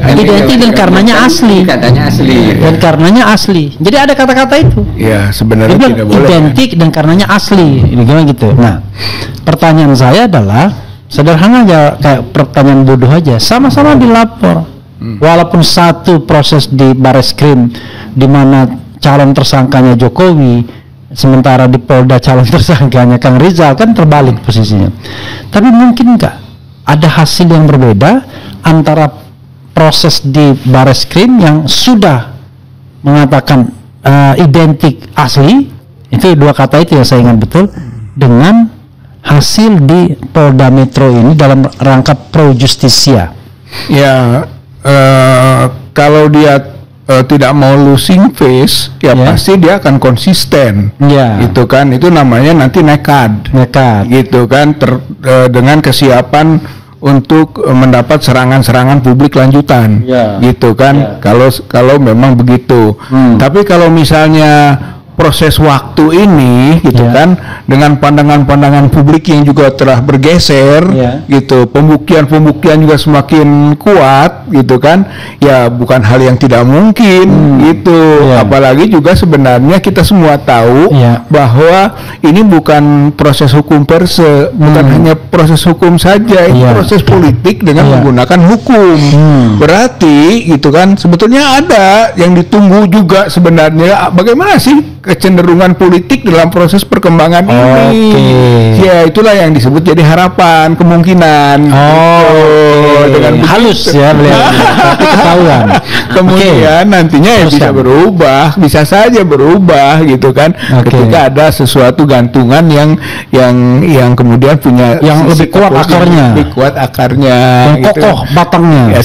dan karenanya asli. Katanya asli. Dan karenanya asli. Jadi ada kata-kata itu. Iya, sebenarnya tidak boleh. Identik dan karenanya asli. Gimana gitu. Nah, pertanyaan saya adalah sederhana aja, kayak pertanyaan bodoh aja. Sama-sama dilapor. Walaupun satu proses di Barreskrim di mana calon tersangkanya Jokowi, sementara di Polda calon tersangkanya Kang Rizal, kan terbalik posisinya. Tapi mungkin nggak ada hasil yang berbeda antara proses di Barreskrim yang sudah mengatakan identik asli, itu dua kata itu yang saya ingat betul, dengan hasil di Polda Metro ini dalam rangka pro justisia. Ya. Kalau dia tidak mau losing face, ya pasti dia akan konsisten, gitu kan. Itu namanya nanti nekat, gitu kan. Dengan kesiapan untuk mendapat serangan-serangan publik lanjutan, gitu kan. Kalau memang begitu. Tapi kalau misalnya proses waktu ini gitu kan, dengan pandangan-pandangan publik yang juga telah bergeser gitu, pembuktian juga semakin kuat gitu kan, ya bukan hal yang tidak mungkin gitu. Apalagi juga sebenarnya kita semua tahu bahwa ini bukan proses hukum per se, bukan hanya proses hukum saja, ini proses politik dengan menggunakan hukum. Berarti gitu kan, sebetulnya ada yang ditunggu juga sebenarnya, bagaimana sih kecenderungan politik dalam proses perkembangan ini. Ya, itulah yang disebut jadi harapan, kemungkinan. Dengan halus ya beliau, tapi ketahuan. Kemudian nantinya ya bisa berubah, bisa saja berubah gitu kan. Ketika ada sesuatu gantungan yang kemudian punya yang lebih kuat akarnya, yang gitu. Kokoh batangnya. Ya,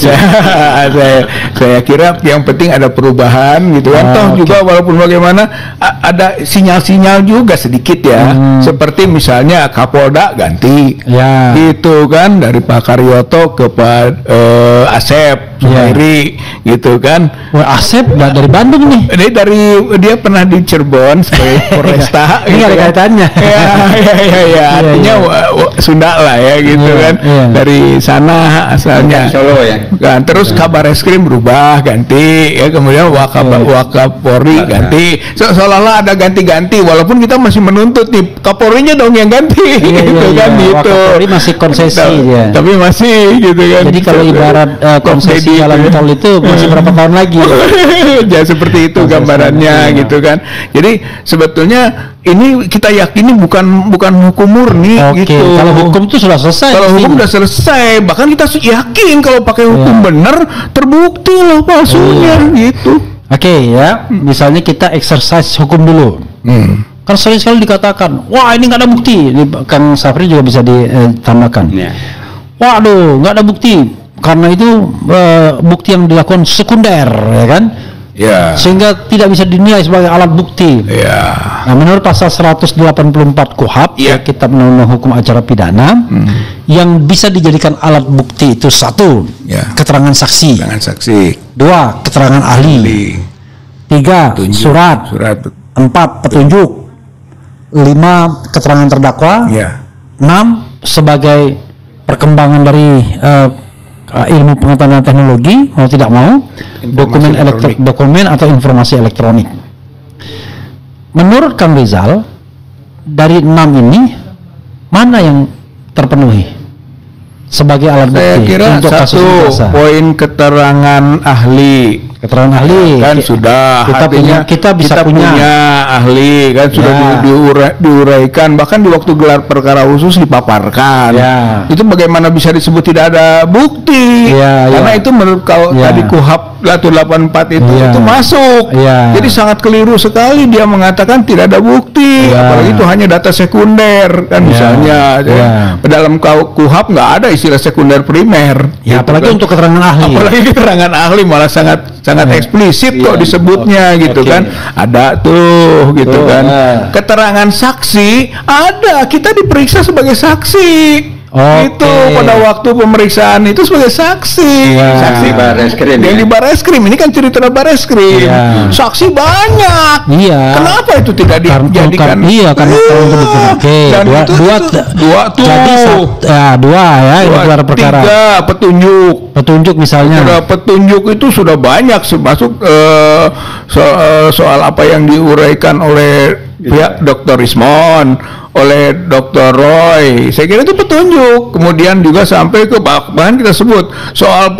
saya kira yang penting ada perubahan gitu kan. Toh juga walaupun bagaimana ada sinyal-sinyal juga sedikit ya, seperti misalnya Kapolda ganti, gitu kan, dari Pak Karyoto ke Pak Asep Suhairi, gitu kan. Asep dari Bandung nih. Dia pernah di Cirebon sebagai Polresta. Ini ada kaitannya. Ya, artinya Sunda lah ya, gitu kan. Dari sana asalnya. Solo ya. Kan, terus Kabar Eskrim berubah ganti, ya kemudian Wakapolri ganti. Seolah-olah ada ganti-ganti, walaupun kita masih menuntut nih Kapolrinya dong yang ganti, gitu kan, gitu. Kapolri masih konsesi ya. Tapi masih gitu kan. Jadi kalau ibarat konsesi jalan tol itu masih berapa tahun lagi? Ya seperti itu gambarannya, gitu kan. Jadi sebetulnya ini kita yakini bukan hukum murni, gitu. Kalau hukum itu sudah selesai. Kalau hukum sudah selesai, bahkan kita yakin kalau pakai hukum benar terbukti loh palsunya, gitu. Oke, ya, misalnya kita exercise hukum dulu. Kan sering sekali dikatakan, wah ini nggak ada bukti. Ini Kang Safri juga bisa ditambahkan. Waduh, nggak ada bukti. Karena itu bukti yang dilakukan sekunder, ya kan? Sehingga tidak bisa dinilai sebagai alat bukti. Nah, menurut pasal 184 KUHP, Kitab Undang-Undang Hukum Acara Pidana, yang bisa dijadikan alat bukti itu 1, keterangan saksi. 2, keterangan ahli. 3, surat. 4, petunjuk. 5, keterangan terdakwa. 6, sebagai perkembangan dari ilmu pengetahuan dan teknologi, mau tidak mau, dokumen atau informasi elektronik. Menurut Kang Rizal, dari 6 ini mana yang terpenuhi sebagai alat bukti? Saya kira untuk satu poin keterangan ahli. Keterangan ahli kan sudah, kita bisa punya ahli kan sudah diuraikan, bahkan di waktu gelar perkara khusus dipaparkan. Itu bagaimana bisa disebut tidak ada bukti? Karena itu menurut tadi KUHP 184 itu masuk. Jadi sangat keliru sekali dia mengatakan tidak ada bukti, apalagi itu hanya data sekunder kan misalnya. Dalam KUHP nggak ada istilah sekunder primer. Apalagi kan untuk keterangan ahli. Apalagi keterangan ahli malah sangat eksplisit kok disebutnya gitu kan. Ada tuh gitu kan. Keterangan saksi ada, kita diperiksa sebagai saksi. Itu pada waktu pemeriksaan itu sebagai saksi. Saksi Bareskrim. Yang di Bareskrim ini kan cerita Bareskrim. Saksi banyak. Kenapa itu tidak dijadikan? Karena dan dua tuh. Jadi dua ya, ini gelar perkara. 3, petunjuk misalnya. Petunjuk itu sudah banyak masuk soal apa yang diuraikan oleh pihak Dr. Rismon, oleh Dr. Roy. Saya kira itu petunjuk. Kemudian juga sampai ke bahkan kita sebut soal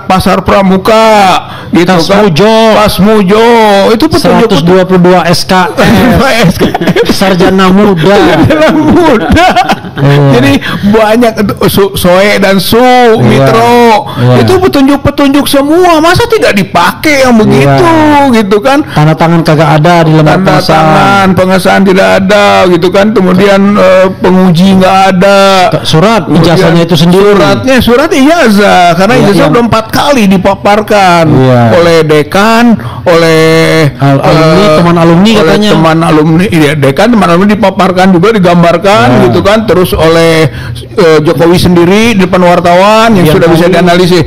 pasar pramuka gitu Pasmujo itu petunjuk 122 SKF sarjana muda. Jadi banyak Soe dan Mitro itu petunjuk semua, masa tidak dipakai yang begitu gitu kan. Tanda tangan kagak ada di lembar pengesahan tidak ada gitu kan. Kemudian penguji nggak ada, surat ijazahnya itu sendiri, surat ijazah, karena ijazah udah 4 kali dipaparkan oleh dekan, oleh teman alumni katanya, dekan teman alumni dipaparkan juga, digambarkan gitu kan, terus oleh Jokowi sendiri di depan wartawan yang sudah bisa dianalisis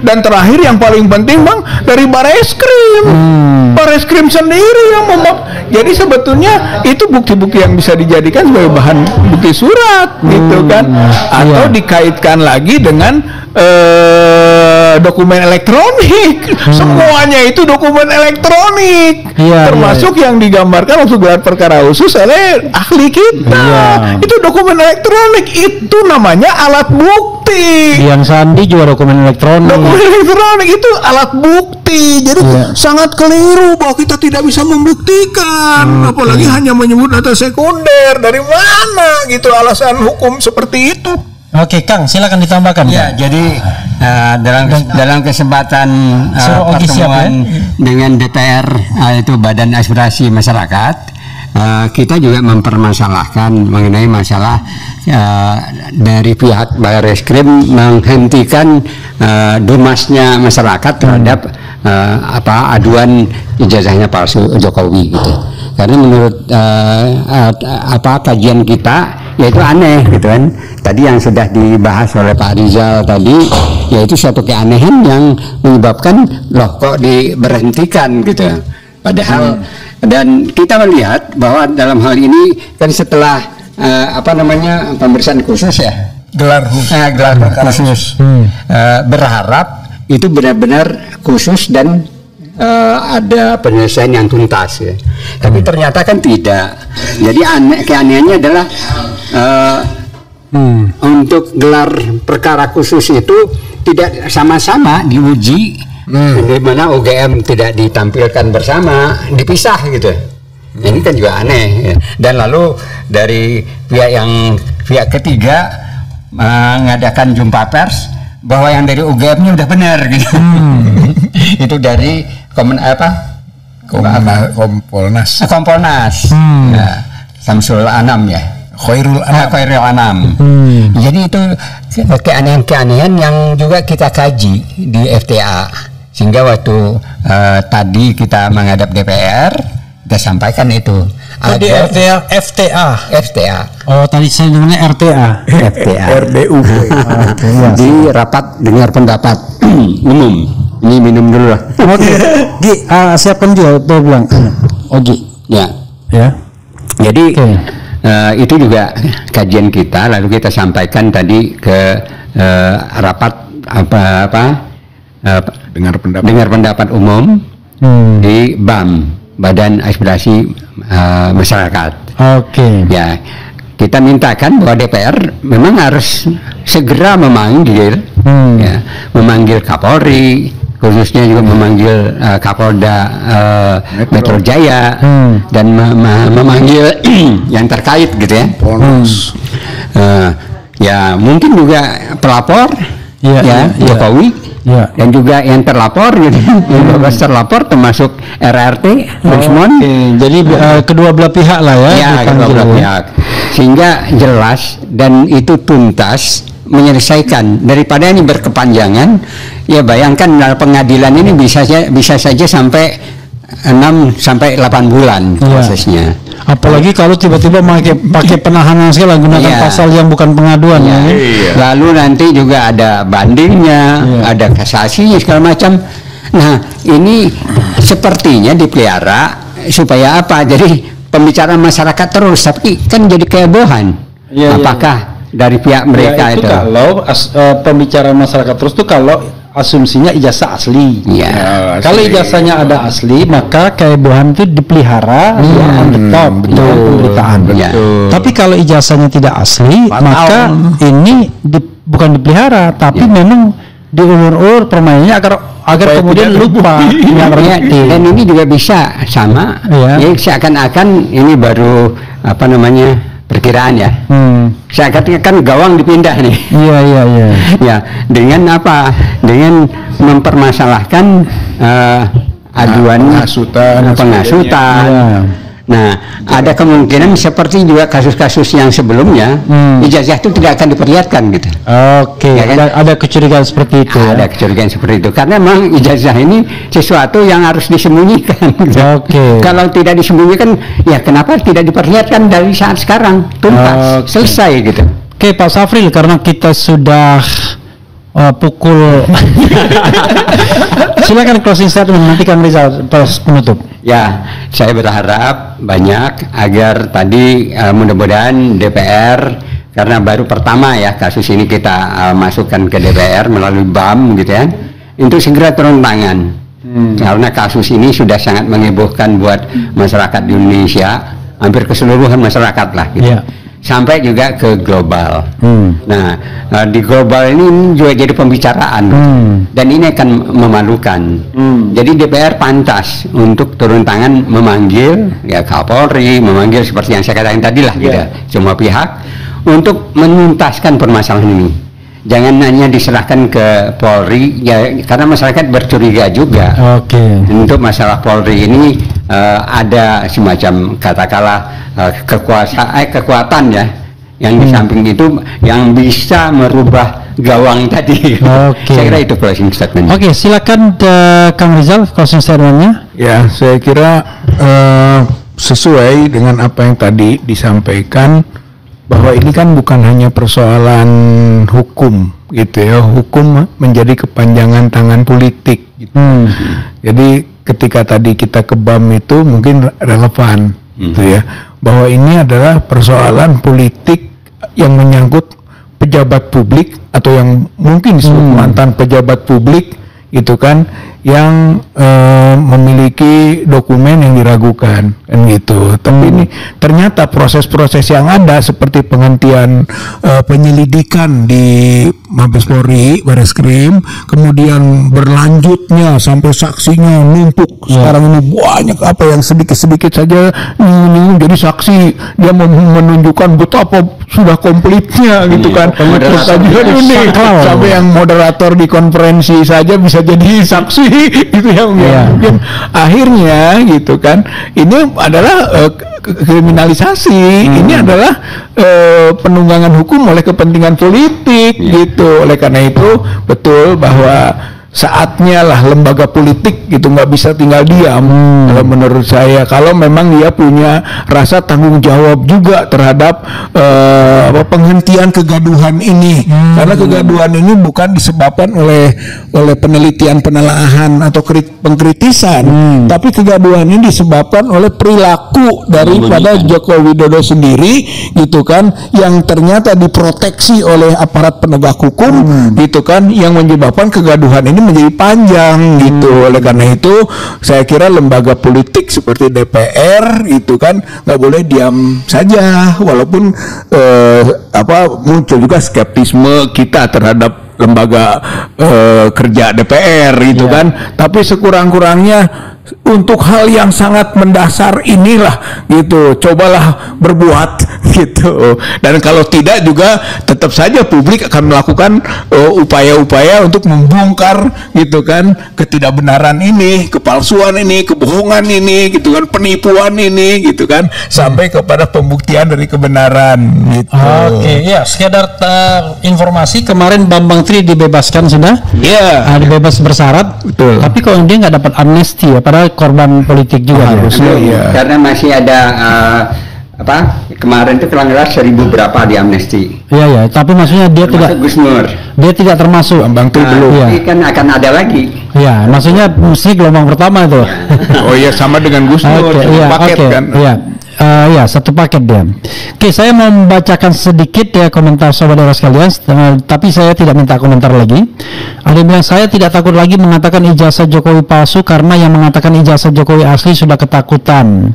dan terakhir yang paling penting Bang, dari Bareskrim sendiri yang jadi sebetulnya itu bukti-bukti yang bisa dijadikan sebagai bahan bukti surat gitu kan, atau dikaitkan lagi dengan dokumen elektronik. Semuanya itu dokumen elektronik, termasuk yang digambarkan waktu gelar perkara khusus oleh ahli kita. Itu dokumen elektronik, itu namanya alat bukti. Yang Sandi juga dokumen elektronik. Dokumen elektronik itu alat bukti. Jadi sangat keliru bahwa kita tidak bisa membuktikan, apalagi hanya menyebut data sekunder. Dari mana gitu alasan hukum seperti itu? Oke, Kang, silakan ditambahkan. Jadi dalam kesempatan pertemuan dengan DPR, itu Badan Aspirasi Masyarakat, kita juga mempermasalahkan mengenai masalah dari pihak Bareskrim menghentikan dumasnya masyarakat terhadap aduan ijazahnya palsu Jokowi gitu. Karena menurut kajian kita yaitu aneh gitu kan. Tadi yang sudah dibahas oleh Pak Rizal tadi, yaitu suatu keanehan yang menyebabkan loh kok diberhentikan gitu. Padahal dan kita melihat bahwa dalam hal ini kan setelah pemeriksaan khusus gelar khusus berharap itu benar-benar khusus dan ada penyelesaian yang tuntas ya. Tapi ternyata kan tidak. Jadi keanehannya adalah untuk gelar perkara khusus itu tidak sama-sama diuji, di mana UGM tidak ditampilkan bersama, dipisah gitu. Ini kan juga aneh ya. Dan lalu dari pihak ketiga mengadakan jumpa pers bahwa yang dari UGM-nya udah benar gitu. Itu dari Kompolnas. Ya, Samsul Anam ya. Khairul Anam. Jadi itu keanehan-keanehan yang juga kita kaji di FTA, sehingga waktu tadi kita menghadap DPR kita sampaikan itu. Di FTA. Oh, tadi saya dengarnya RTA. RDU. Di rapat dengar pendapat umum. Ini minum dulu lah. Oke. Siapkan dia, saya bilang. Oke. Ya. Jadi itu juga kajian kita, lalu kita sampaikan tadi ke rapat dengar pendapat umum di BAM, Badan Aspirasi Masyarakat. Oke. Ya, kita mintakan bahwa DPR memang harus segera memanggil Kapolri, khususnya juga memanggil Kapolda Metro Jaya dan memanggil yang terkait gitu ya. Ya mungkin juga pelapor Jokowi. Dan juga yang terlapor gitu, yang terlapor termasuk RRT, Rismon. Jadi kedua belah pihak lah ya. Ya, kedua belah pihak. Sehingga jelas dan itu tuntas menyelesaikan, daripada ini berkepanjangan. Ya bayangkan pengadilan ini bisa saja sampai 6 sampai 8 bulan prosesnya. Apalagi kalau tiba-tiba pakai penahanan segala gunakan pasal yang bukan pengaduan ya. Lalu nanti juga ada bandingnya, ada kasasi segala macam. Nah, ini sepertinya dipelihara supaya apa? Jadi pembicaraan masyarakat terus, tapi kan jadi kehebohan. Apakah dari pihak mereka itu? Kalau pembicaraan masyarakat terus tuh kalau asumsinya ijazah asli. Kalau ijazahnya ada asli, maka kehebohan itu dipelihara on the top dengan pemberitaan. Tapi kalau ijazahnya tidak asli, maka ini bukan dipelihara, tapi memang diulur-ulur permainannya agar kemudian lupa. Dan ini juga bisa sama. Ya, seakan-akan ini baru perkiraan ya. Seakan-akan gawang dipindah nih. Ya, dengan apa? Dengan mempermasalahkan aduan pengasutan. Nah, ada kemungkinan seperti juga kasus-kasus yang sebelumnya ijazah itu tidak akan diperlihatkan gitu. Ya kan? Ada kecurigaan seperti itu. Ada kecurigaan seperti itu karena memang ijazah ini sesuatu yang harus disembunyikan. Kalau tidak disembunyikan, ya kenapa tidak diperlihatkan dari saat sekarang tuntas selesai gitu. Oke, Pak Safril, karena kita sudah pukul silakan closing statement, nanti Kang Rizal penutup. Ya, saya berharap banyak agar tadi mudah-mudahan DPR, karena baru pertama ya kasus ini kita masukkan ke DPR melalui BAM gitu ya, untuk segera turun tangan. Karena kasus ini sudah sangat mengebohkan buat masyarakat di Indonesia, hampir keseluruhan masyarakat lah gitu. Sampai juga ke global. Nah, di global ini juga jadi pembicaraan dan ini akan memalukan. Jadi DPR pantas untuk turun tangan memanggil ya Kapolri, memanggil seperti yang saya katakan tadi lah gitu, semua pihak untuk menuntaskan permasalahan ini. Jangan hanya diserahkan ke Polri ya, karena masyarakat bercuriga juga. Untuk masalah Polri ini ada semacam katakanlah kekuatan ya yang di samping itu yang bisa merubah gawang tadi. Saya kira itu closing statement. Silakan Kang Rizal closing statementnya. Ya, saya kira sesuai dengan apa yang tadi disampaikan, bahwa ini kan bukan hanya persoalan hukum gitu ya, hukum menjadi kepanjangan tangan politik gitu. Jadi ketika tadi kita ke BAM itu mungkin relevan gitu ya, bahwa ini adalah persoalan politik yang menyangkut pejabat publik atau yang mungkin disebut mantan pejabat publik itu kan, yang memiliki dokumen yang diragukan kan gitu. Tapi ini ternyata proses-proses yang ada seperti penghentian penyelidikan di Mabes Polri, Bareskrim, kemudian berlanjutnya sampai saksinya numpuk. Sekarang ini banyak apa yang sedikit-sedikit saja jadi saksi, dia menunjukkan betapa sudah komplitnya gitu kan. Terus nih sampai yang moderator di konferensi saja bisa jadi saksi itu yang mungkin akhirnya gitu kan. Ini adalah kriminalisasi. Ini adalah penunggangan hukum oleh kepentingan politik gitu. Oleh karena itu betul bahwa saatnya lah lembaga politik gitu nggak bisa tinggal diam. Kalau menurut saya, kalau memang dia punya rasa tanggung jawab juga terhadap penghentian kegaduhan ini, karena kegaduhan ini bukan disebabkan oleh penelitian penelaahan atau pengkritisan, tapi kegaduhan ini disebabkan oleh perilaku daripada Joko Widodo sendiri gitu kan, yang ternyata diproteksi oleh aparat penegak hukum gitu kan, yang menyebabkan kegaduhan ini menjadi panjang gitu. Oleh karena itu saya kira lembaga politik seperti DPR itu kan nggak boleh diam saja, walaupun muncul juga skeptisme kita terhadap lembaga kerja DPR itu kan, tapi sekurang-kurangnya untuk hal yang sangat mendasar inilah gitu, cobalah berbuat gitu. Dan kalau tidak juga tetap saja publik akan melakukan upaya-upaya untuk membongkar gitu kan ketidakbenaran ini, kepalsuan ini, kebohongan ini gitu kan, penipuan ini gitu kan, sampai kepada pembuktian dari kebenaran gitu. Oke, ya sekedar informasi, kemarin Bambang Tri dibebaskan sudah. Iya. Dibebas bersyarat. Betul. Tapi kalau dia nggak dapat amnesti ya, padahal korban politik juga harusnya. Karena masih ada kemarin itu kalau nggak 1000 berapa di amnesti. Iya, tapi maksudnya dia termasuk Gus Nur. Dia tidak termasuk. Bambang Tri belum. Ini kan akan ada lagi. Iya, maksudnya mesti gelombang pertama itu. Oh iya, sama dengan Gus Nur, paket kan. Iya. Ya, satu paket dia. Oke, saya mau membacakan sedikit ya komentar saudara sekalian, tapi saya tidak minta komentar lagi. Ada yang bilang saya tidak takut lagi mengatakan ijazah Jokowi palsu karena yang mengatakan ijazah Jokowi asli sudah ketakutan.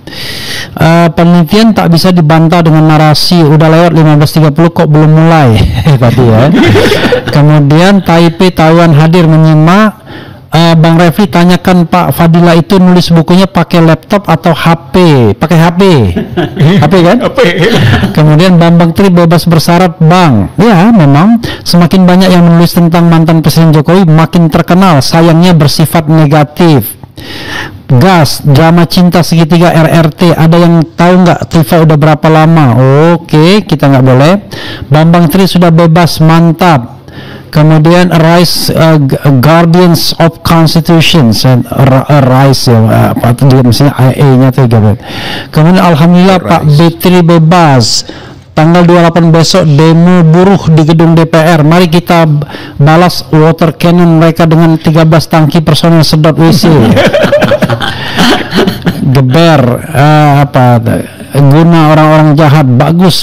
Penelitian tak bisa dibantah dengan narasi udah lewat 15.30 kok belum mulai tadi ya. Kemudian Taipei Taiwan hadir menyimak. Bang Refli tanyakan Pak Fadila itu nulis bukunya pakai laptop atau HP? Pakai HP. HP kan? HP. Kemudian Bambang Tri bebas bersyarat Bang. Ya memang semakin banyak yang menulis tentang mantan Presiden Jokowi makin terkenal, sayangnya bersifat negatif. Gas, drama cinta segitiga RRT, ada yang tahu nggak Tifa udah berapa lama? Oke, kita nggak boleh. Bambang Tri sudah bebas, mantap. Kemudian Arise Guardians of Constitutions, Arise ya, apa itu juga misalnya IA-nya tuh gitu. Kemudian alhamdulillah Pak Betri bebas. Tanggal 28 besok demo buruh di gedung DPR. Mari kita balas water cannon mereka dengan 13 tangki personel sedot WC. Geber guna orang-orang jahat. Bagus,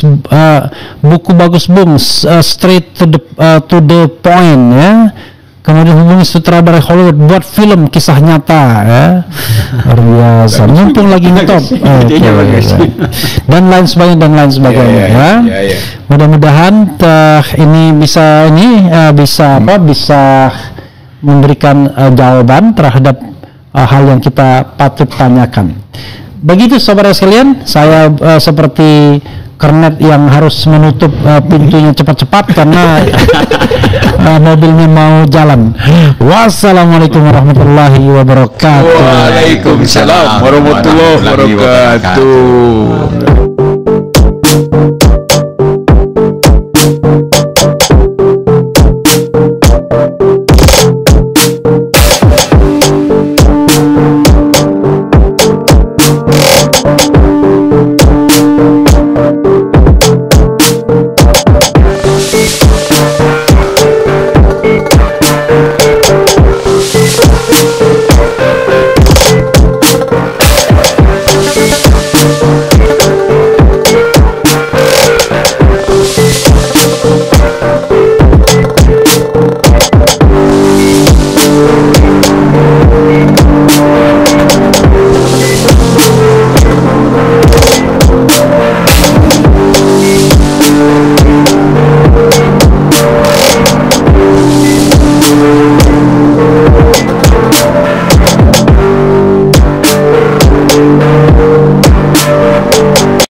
buku bagus Bung, straight to the point ya. Kemudian hubungi sutradara Hollywood buat film kisah nyata ya. Luar biasa, mumpung lagi ngetop. Dan lain sebagainya ya. Mudah-mudahan ini bisa memberikan jawaban terhadap hal yang kita patut tanyakan. Begitu saudara sekalian, saya seperti kernet yang harus menutup pintunya cepat-cepat karena mobilnya mau jalan. Wassalamualaikum warahmatullahi wabarakatuh. Waalaikumsalam warahmatullahi wabarakatuh.